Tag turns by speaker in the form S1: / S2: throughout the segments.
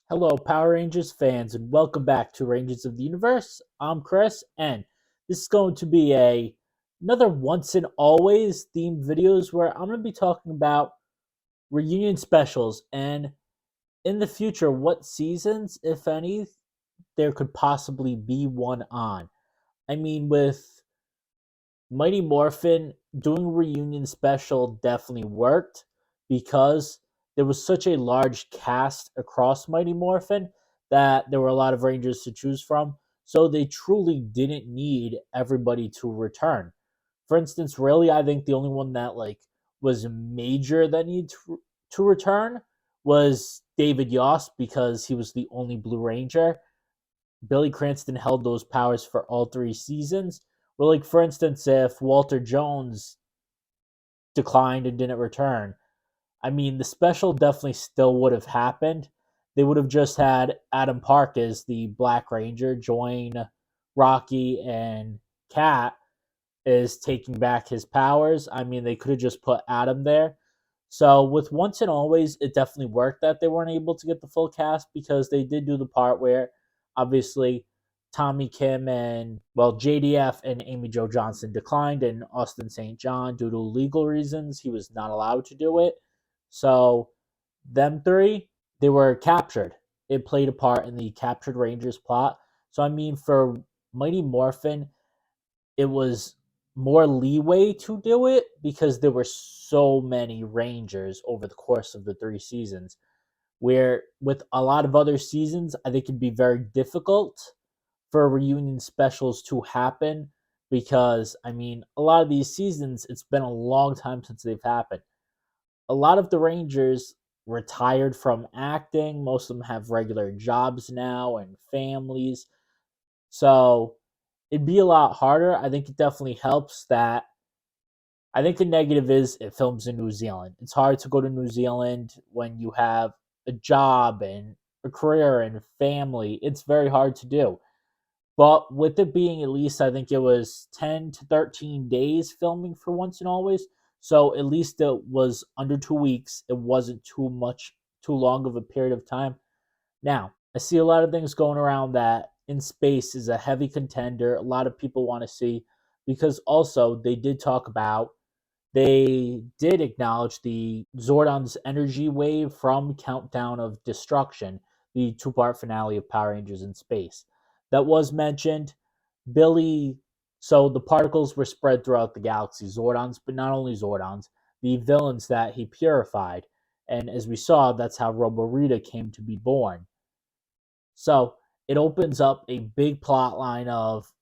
S1: Hello, Power Rangers fans, and welcome back to Rangers of the Universe. I'm Chris, and this is going to be another once and always themed videos where I'm going to be talking about reunion specials and in the future what seasons, if any, there could possibly be one on. I mean, with Mighty Morphin doing a reunion special definitely worked because there was such a large cast across Mighty Morphin that there were a lot of Rangers to choose from. So they truly didn't need everybody to return. For instance, really, I think the only one that was major that needed to return was David Yost because he was the only Blue Ranger. Billy Cranston held those powers for all three seasons. Well, like for instance, if Walter Jones declined and didn't return, I mean, the special definitely still would have happened. They would have just had Adam Park as the Black Ranger join Rocky and Kat is taking back his powers. I mean, they could have just put Adam there. So with Once and Always, it definitely worked that they weren't able to get the full cast because they did do the part where obviously Tommy Kim and JDF and Amy Jo Johnson declined, and Austin St. John, due to legal reasons, he was not allowed to do it. So them three, they were captured. It played a part in the Captured Rangers plot. So I mean, for Mighty Morphin, it was more leeway to do it because there were so many Rangers over the course of the three seasons. Where with a lot of other seasons, I think it'd be very difficult for reunion specials to happen because I mean, a lot of these seasons, it's been a long time since they've happened. A lot of the Rangers retired from acting. Most of them have regular jobs now and families. So it'd be a lot harder. I think it definitely helps that. I think the negative is it films in New Zealand. It's hard to go to New Zealand when you have a job and a career and family. It's very hard to do. But with it being at least, I think it was 10 to 13 days filming for Once and Always. So at least it was under 2 weeks. It wasn't too long of a period of time. Now, I see a lot of things going around that In Space is a heavy contender. A lot of people want to see because also they did acknowledge the Zordon's energy wave from Countdown of Destruction, the two-part finale of Power Rangers in Space. That was mentioned. Billy, so the particles were spread throughout the galaxy, Zordons, but not only Zordons, the villains that he purified. And as we saw, that's how Robo Rita came to be born. So it opens up a big plot line of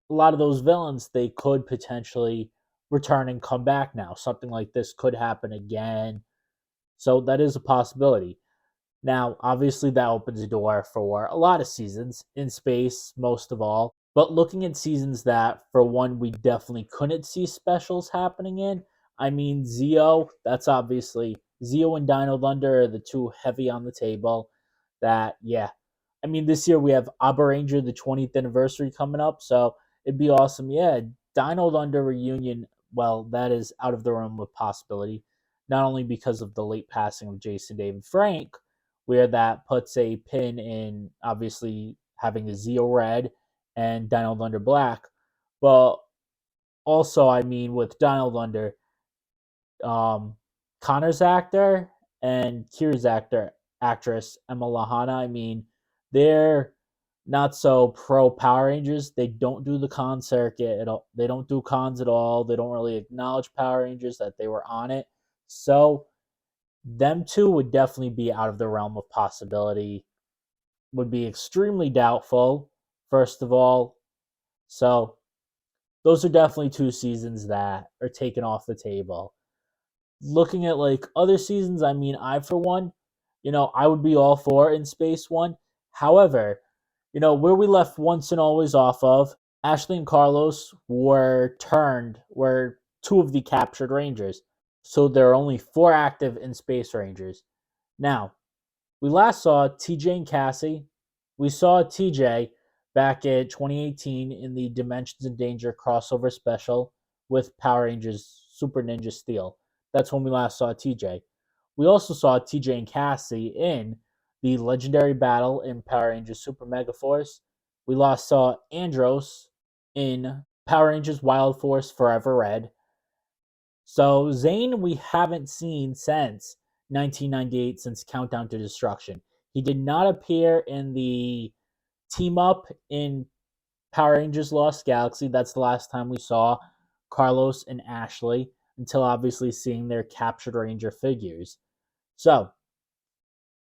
S1: a lot of those villains they could potentially return and come back now. Something like this could happen again. So that is a possibility. Now, obviously, that opens the door for a lot of seasons in space, most of all. But looking at seasons that, for one, we definitely couldn't see specials happening in, I mean, Zeo, that's obviously Zeo and Dino Thunder are the two heavy on the table. That, yeah. I mean, this year we have Abba Ranger, the 20th anniversary coming up, so it'd be awesome. Yeah, Dino Thunder reunion, well, that is out of the realm of possibility, not only because of the late passing of Jason David Frank, where that puts a pin in obviously having a Zeo Red and Dino Thunder Black. But also, I mean, with Dino Thunder, um, Connor's actor and Kira's actress Emma Lahana, I mean, they're not so pro Power Rangers. They don't do the con circuit at all. They don't do cons at all. They don't really acknowledge Power Rangers that they were on it. So them two would definitely be out of the realm of possibility. Would be extremely doubtful, first of all. So those are definitely two seasons that are taken off the table. Looking at like other seasons, I mean, I for one, I would be all for In Space One. However, where we left Once and Always off of, Ashley and Carlos were two of the captured Rangers. So there are only four active In Space Rangers. Now, we last saw TJ and Cassie. We saw TJ back in 2018 in the Dimensions in Danger crossover special with Power Rangers Super Ninja Steel. That's when we last saw TJ. We also saw TJ and Cassie in the Legendary Battle in Power Rangers Super Mega Force. We last saw Andros in Power Rangers Wild Force Forever Red. So Zane, we haven't seen since 1998, since Countdown to Destruction. He did not appear in the team up in Power Rangers Lost Galaxy. That's the last time we saw Carlos and Ashley, until obviously seeing their captured Ranger figures. So,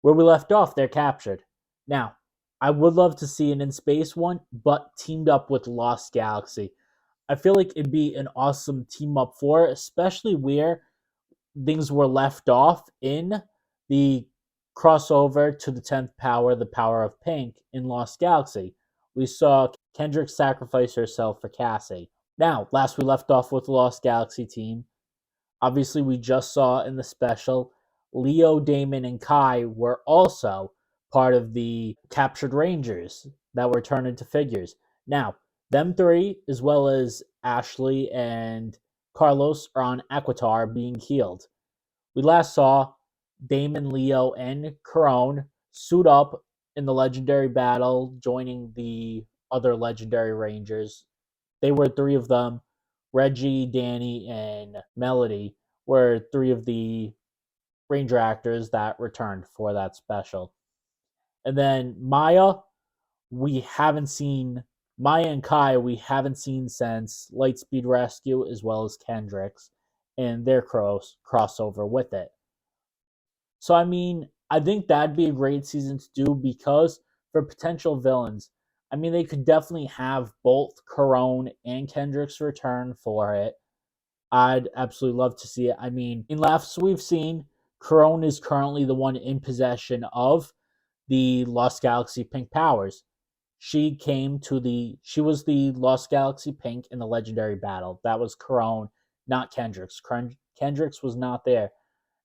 S1: where we left off, they're captured. Now, I would love to see an in space one, but teamed up with Lost Galaxy. I feel like it'd be an awesome team up for, especially where things were left off in the crossover to the 10th power, the power of pink in Lost Galaxy. We saw Kendrick sacrifice herself for Cassie. Now, last we left off with the Lost Galaxy team, obviously we just saw in the special Leo, Damon, and Kai were also part of the captured Rangers that were turned into figures. Now, them three, as well as Ashley and Carlos, are on Aquitar being healed. We last saw Damon, Leo, and Corone suit up in the legendary battle, joining the other legendary Rangers. They were three of them. Reggie, Danny, and Melody were three of the Ranger actors that returned for that special. And then we haven't seen Maya and Kai, we haven't seen since Lightspeed Rescue, as well as Kendricks and their crossover with it. So I mean, I think that'd be a great season to do, because for potential villains, I mean, they could definitely have both Corone and Kendricks return for it. I'd absolutely love to see it. I mean, in laughs we've seen, Corone is currently the one in possession of the Lost Galaxy Pink powers. She was the Lost Galaxy Pink in the legendary battle. That was Corone, not Kendricks. Kendricks was not there.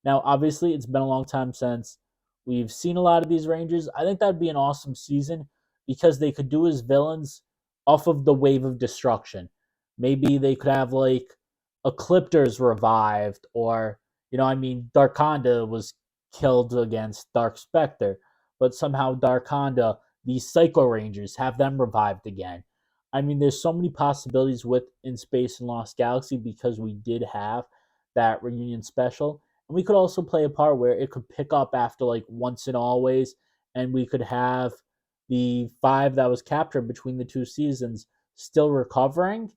S1: Now, obviously, it's been a long time since we've seen a lot of these Rangers. I think that'd be an awesome season, because they could do as villains off of the Wave of Destruction. Maybe they could have like Ecliptors revived, or I mean, Darkonda was killed against Dark Spectre, but somehow Darkonda, these Psycho Rangers, have them revived again. I mean, there's so many possibilities with In Space and Lost Galaxy, because we did have that reunion special. And we could also play a part where it could pick up after like Once and Always, and we could have the five that was captured between the two seasons still recovering,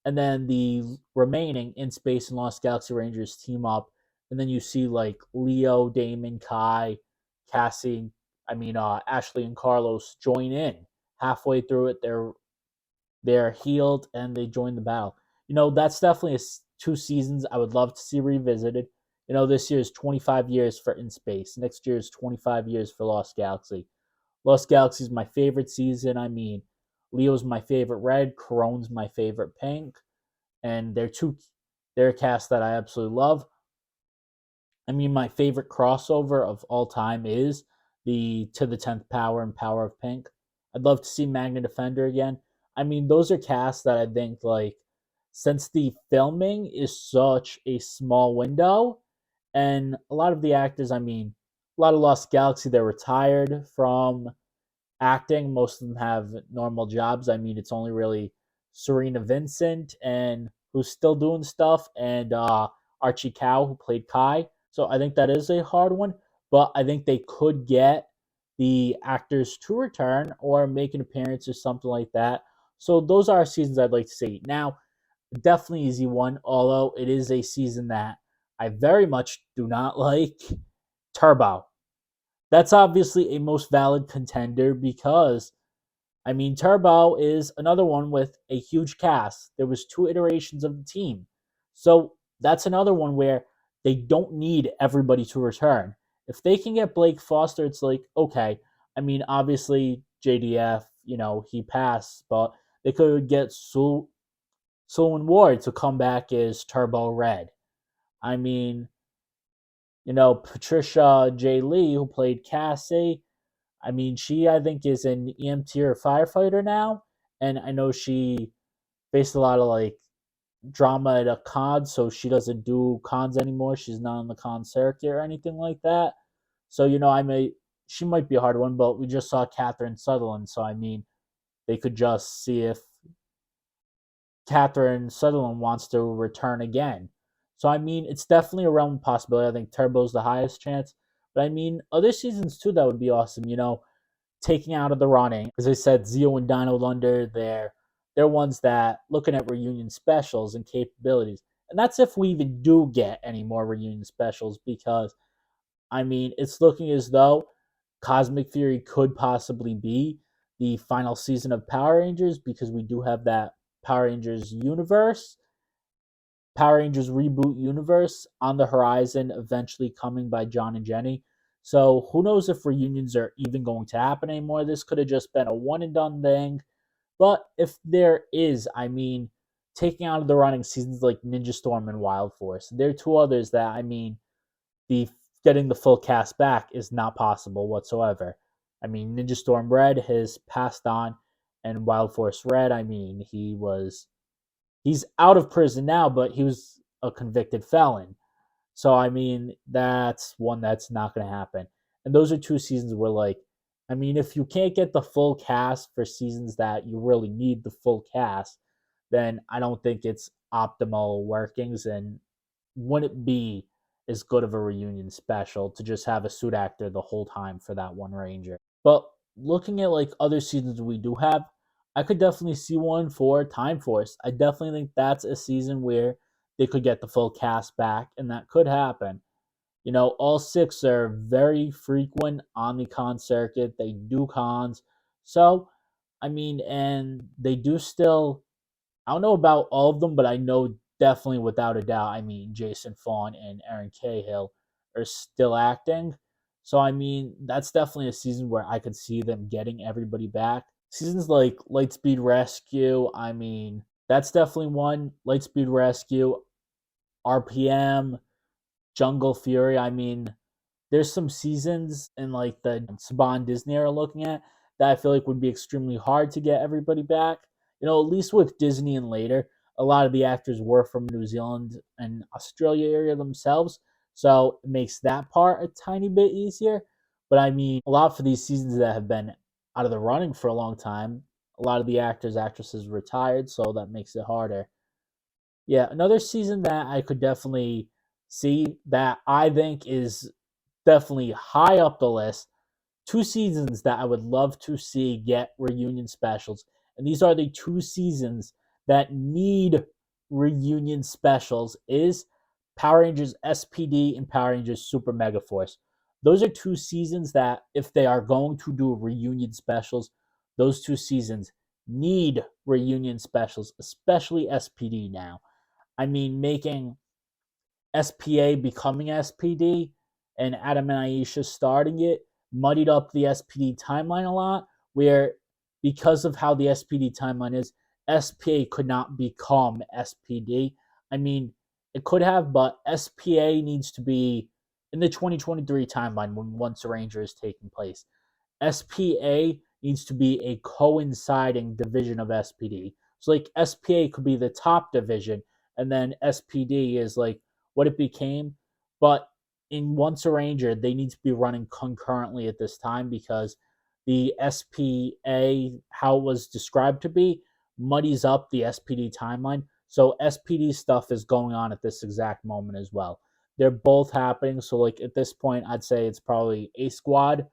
S1: and then the remaining In Space and Lost Galaxy Rangers team up, and then you see like Leo, Damon, Kai, Cassie, Ashley and Carlos join in halfway through it. They're healed and they join the battle. That's definitely two seasons I would love to see revisited. This year is 25 years for In Space. Next year is 25 years for Lost Galaxy. Lost Galaxy is my favorite season. I mean, Leo's my favorite red, Corone's my favorite pink, and they're a cast that I absolutely love. I mean, my favorite crossover of all time is the To the 10th Power and Power of Pink. I'd love to see Magna Defender again. I mean, those are casts that I think, like, since the filming is such a small window, and a lot of the actors, I mean, a lot of Lost Galaxy, they're retired from acting. Most of them have normal jobs. I mean, it's only really Serena Vincent and who's still doing stuff, and Archie Cow, who played Kai. So I think that is a hard one, but I think they could get the actors to return or make an appearance or something like that. So those are seasons I'd like to see. Now, definitely easy one, although it is a season that I very much do not like. Turbo. That's obviously a most valid contender, because I mean, Turbo is another one with a huge cast. There was two iterations of the team. So that's another one where they don't need everybody to return. If they can get Blake Foster, it's like, okay. I mean, obviously JDF, he passed, but they could get Sullivan Ward to come back as Turbo Red. I mean, Patricia J. Lee, who played Cassie, I mean, she, I think, is an EMT or firefighter now, and I know she faced a lot of like drama at a con, so she doesn't do cons anymore. She's not on the con circuit or anything like that. So she might be a hard one, but we just saw Catherine Sutherland, so I mean, they could just see if Catherine Sutherland wants to return again. So I mean, it's definitely a realm possibility. I think Turbo's the highest chance, but I mean, other seasons too that would be awesome. Taking out of the running, as I said, Zio and Dino Lunder, they're ones that looking at reunion specials and capabilities, and that's if we even do get any more reunion specials. Because I mean, it's looking as though Cosmic Fury could possibly be the final season of Power Rangers because we do have that Power Rangers universe, Power Rangers reboot universe on the horizon, eventually coming by John and Jenny. So who knows if reunions are even going to happen anymore? This could have just been a one and done thing. But if there is, I mean, taking out of the running seasons like Ninja Storm and Wild Force, there are two others that I mean the getting the full cast back is not possible whatsoever. I mean, Ninja Storm Red has passed on, and Wild Force Red, I mean, he's out of prison now, but he was a convicted felon. So I mean, that's one that's not going to happen. And those are two seasons where, like, I mean, if you can't get the full cast for seasons that you really need the full cast, then I don't think it's optimal workings. And wouldn't be as good of a reunion special to just have a suit actor the whole time for that one Ranger. But looking at like other seasons we do have, I could definitely see one for Time Force. I definitely think that's a season where they could get the full cast back, and that could happen. All six are very frequent on the con circuit. They do cons. So, I mean, and they do still, I don't know about all of them, but I know definitely without a doubt, I mean, Jason Fawn and Aaron Cahill are still acting. So, I mean, that's definitely a season where I could see them getting everybody back. Seasons like Lightspeed Rescue, I mean, that's definitely one. Lightspeed Rescue, RPM, Jungle Fury. I mean, there's some seasons in like the Saban Disney era looking at that I feel like would be extremely hard to get everybody back. At least with Disney and later, a lot of the actors were from New Zealand and Australia area themselves, so it makes that part a tiny bit easier. But I mean, a lot for these seasons that have been out of the running for a long time, a lot of the actors, actresses retired, so that makes it harder. Yeah, another season that I could definitely see that I think is definitely high up the list. Two seasons that I would love to see get reunion specials. And these are the two seasons that need reunion specials is Power Rangers SPD and Power Rangers Super Mega Force. Those are two seasons that if they are going to do reunion specials, those two seasons need reunion specials, especially SPD now. I mean, making SPA becoming SPD and Adam and Aisha starting it muddied up the SPD timeline a lot, where because of how the SPD timeline is, SPA could not become SPD. I mean, it could have, but SPA needs to be in the 2023 timeline when Once a Ranger is taking place. SPA needs to be a coinciding division of SPD. So like SPA could be the top division, and then SPD is like what it became. But in Once a Ranger, they need to be running concurrently at this time because the SPA, how it was described to be, muddies up the SPD timeline. So SPD stuff is going on at this exact moment as well. They're both happening. So like at this point, I'd say it's probably A Squad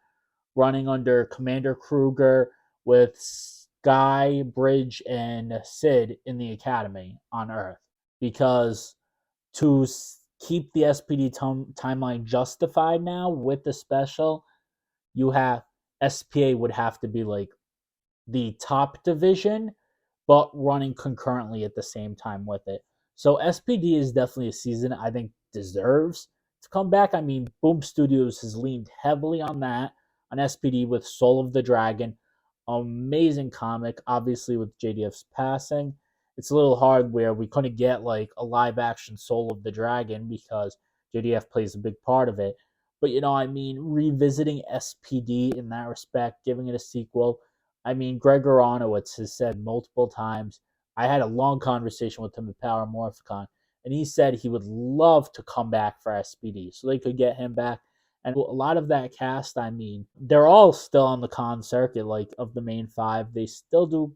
S1: running under Commander Kruger with Sky, Bridge, and Sid in the Academy on Earth. Because to keep the SPD timeline justified now with the special, you have SPA would have to be like the top division, but running concurrently at the same time with it. So SPD is definitely a season I think deserves to come back. I mean, Boom Studios has leaned heavily on that, on SPD with Soul of the Dragon. Amazing comic, obviously, with JDF's passing. It's a little hard where we couldn't get like a live action Soul of the Dragon because JDF plays a big part of it. But I mean, revisiting SPD in that respect, giving it a sequel, I mean, Greg Aronowitz has said multiple times. I had a long conversation with him at Power Morphicon, and he said he would love to come back for SPD, so they could get him back. And a lot of that cast, I mean, they're all still on the con circuit, like of the main five. They still do,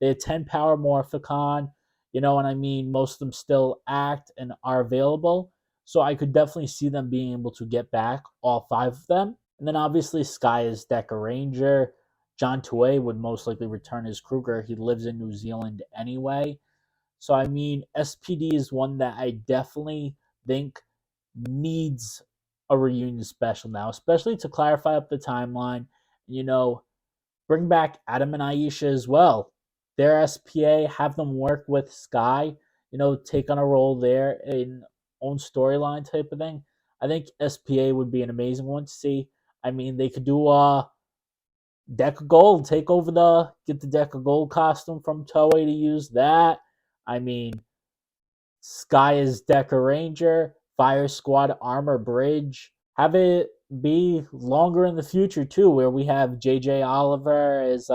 S1: they attend Power Morphicon, you know what I mean? Most of them still act and are available. So I could definitely see them being able to get back all five of them. And then obviously Sky is Deca Ranger. John Tuay would most likely return as Kruger. He lives in New Zealand anyway. So I mean, SPD is one that I definitely think needs a reunion special now, especially to clarify up the timeline. You know, bring back Adam and Aisha as well. Their SPA, have them work with Sky, you know, take on a role there in own storyline type of thing. I think SPA would be an amazing one to see. I mean, they could do a Deck of Gold, take over get the Deck of Gold costume from Toei to use that. I mean, Sky is Deca Ranger, Fire Squad Armor Bridge. Have it be longer in the future too, where we have JJ Oliver as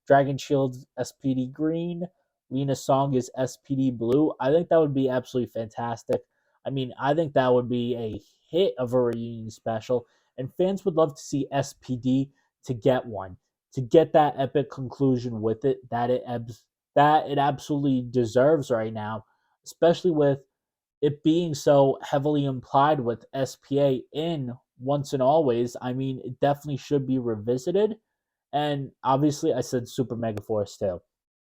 S1: Dragon Shield SPD Green, Lena Song is SPD Blue. I think that would be absolutely fantastic. I mean, I think that would be a hit of a reunion special, and fans would love to see SPD to get one, to get that epic conclusion with it that it absolutely deserves right now, especially with it being so heavily implied with SPA in Once and Always. I mean, it definitely should be revisited. And obviously, I said Super Mega Force too.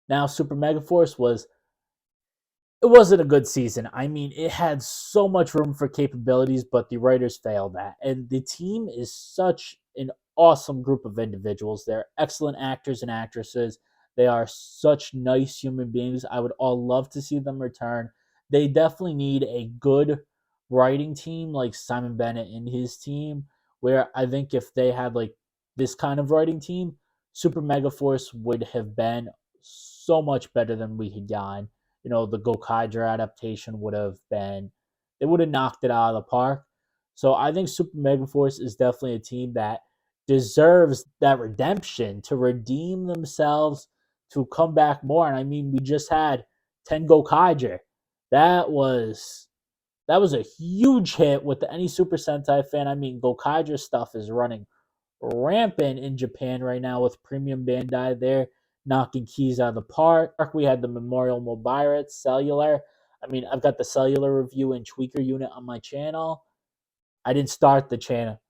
S1: Now, Super Mega Force it wasn't a good season. I mean, it had so much room for capabilities, but the writers failed that. And the team is such an awesome group of individuals. They're excellent actors and actresses. They are such nice human beings. I would all love to see them return. They definitely need a good writing team like Simon Bennett and his team, where I think if they had like this kind of writing team, Super Mega Force would have been so much better than we had gotten. You know, the Gokaiger adaptation would have been, they would have knocked it out of the park. So I think Super Megaforce is definitely a team that deserves that redemption, to redeem themselves, to come back more. And I mean, we just had Ten Gokaiger. That was that was a huge hit with any Super Sentai fan. I mean, Gokaiger stuff is running rampant in Japan right now with Premium Bandai. They're knocking keys out of the park. We had the Memorial Mobirat Cellular. I mean, I've got the cellular review and tweaker unit on my channel. I didn't start the channel.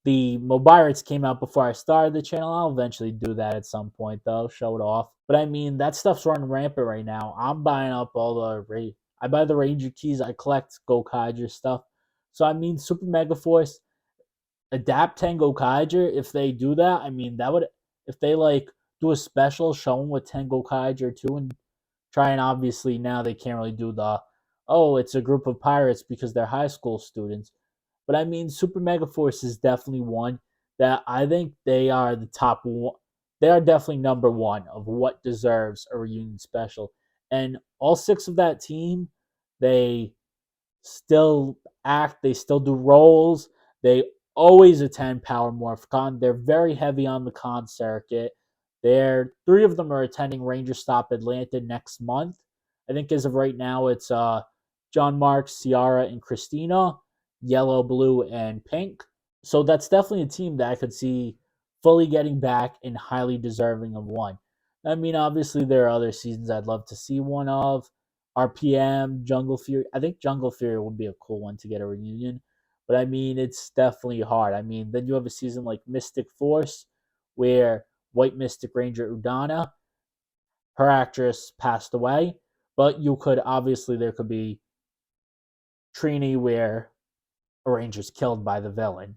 S1: The Mobirates came out before I started the channel. I'll eventually do that at some point, though, show it off. But I mean, that stuff's running rampant right now. I'm buying up all I buy the Ranger keys. I collect Gokaiger stuff. So I mean, Super Mega Force, adapt Tengo Kaiger. If they do that, I mean, that would, if they like do a special showing with Tengo Kaiger too, and try, and obviously now they can't really do the, oh, it's a group of pirates because they're high school students. But I mean, Super Mega Force is definitely one that I think they are the top one. They are definitely number one of what deserves a reunion special. And all six of that team, they still act, they still do roles, they always attend Power Morphicon. They're very heavy on the con circuit. They're three of them are attending Ranger Stop Atlanta next month. I think as of right now it's John Mark, Ciara, and Christina, Yellow, Blue, and Pink. So that's definitely a team that I could see fully getting back and highly deserving of one. I mean, obviously there are other seasons I'd love to see one of. RPM, Jungle Fury. I think Jungle Fury would be a cool one to get a reunion. But I mean, it's definitely hard. I mean, then you have a season like Mystic Force, where White Mystic Ranger Udana, her actress passed away. But you could, obviously, there could be Trini where a ranger's killed by the villain.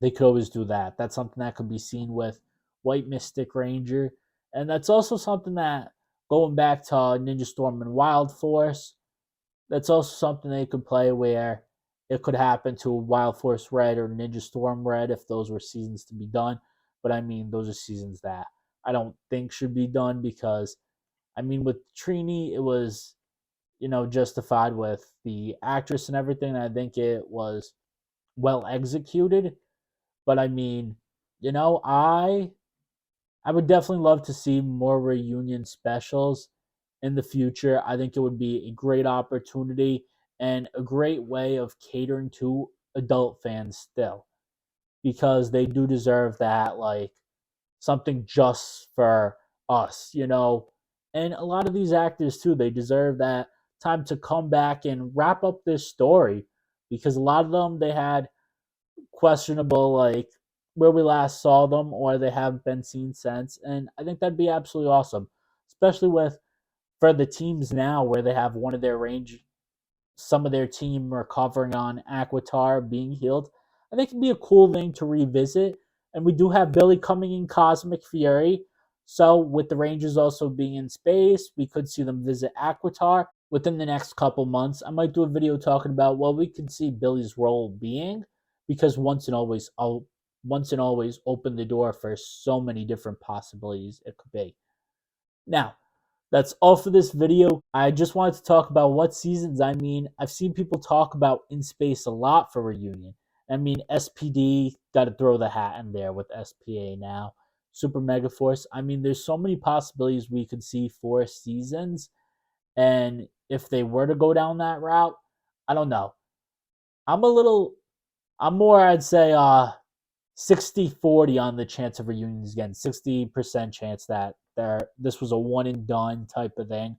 S1: They could always do that. That's something that could be seen with White Mystic Ranger. And that's also something that, going back to Ninja Storm and Wild Force, that's also something they could play where it could happen to Wild Force Red or Ninja Storm Red if those were seasons to be done. But I mean, those are seasons that I don't think should be done because, I mean, with Trini, it was, you know, justified with the actress and everything. I think it was well executed. But I mean, you know, I would definitely love to see more reunion specials in the future. I think it would be a great opportunity and a great way of catering to adult fans still. because they do deserve that, like something just for us, you know. And a lot of these actors too, they deserve that time to come back and wrap up this story, because a lot of them, they had questionable, like where we last saw them, or they haven't been seen since. And I think that'd be absolutely awesome, especially with for the teams now where they have one of their range, some of their team recovering on Aquitar being healed. I think it'd be a cool thing to revisit. And we do have Billy coming in Cosmic Fury. So with the Rangers also being in space, we could see them visit Aquitar within the next couple months. I might do a video talking about what we could see Billy's role being, because once and always open the door for so many different possibilities it could be. Now, that's all for this video. I just wanted to talk about what seasons. I mean, I've seen people talk about In Space a lot for Reunion. I mean, SPD, got to throw the hat in there with SPA now. Super Mega Force. I mean, there's so many possibilities we could see for seasons. And if they were to go down that route, I don't know. I'm a little, I'm more, I'd say, 60-40 on the chance of reunions again. 60% chance that this was a one and done type of thing.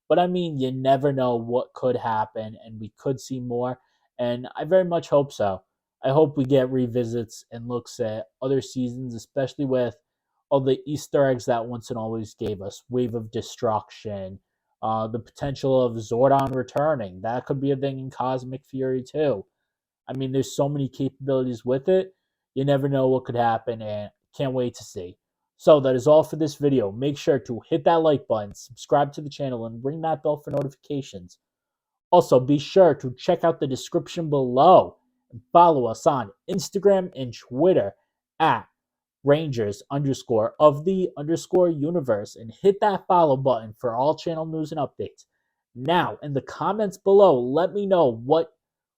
S1: But I mean, you never know what could happen, and we could see more. And I very much hope so. I hope we get revisits and looks at other seasons, especially with all the Easter eggs that Once and Always gave us. Wave of Destruction, the potential of Zordon returning. That could be a thing in Cosmic Fury too. I mean, there's so many capabilities with it. You never know what could happen, and can't wait to see. So that is all for this video. Make sure to hit that like button, subscribe to the channel, and ring that bell for notifications. Also, be sure to check out the description below and follow us on Instagram and Twitter at Rangers of the universe, and hit that follow button for all channel news and updates. Now, in the comments below, let me know what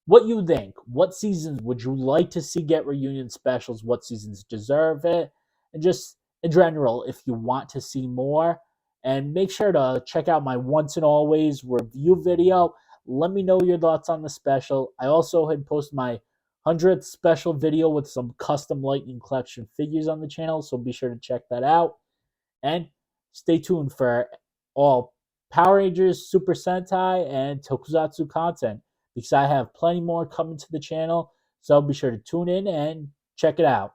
S1: you think. What seasons would you like to see get reunion specials? What seasons deserve it? And just in general, if you want to see more. And make sure to check out my Once and Always review video. Let me know your thoughts on the special. I also had posted my 100th special video with some custom Lightning Collection figures on the channel, so be sure to check that out. And stay tuned for all Power Rangers, Super Sentai, and Tokusatsu content, because I have plenty more coming to the channel. So be sure to tune in and check it out.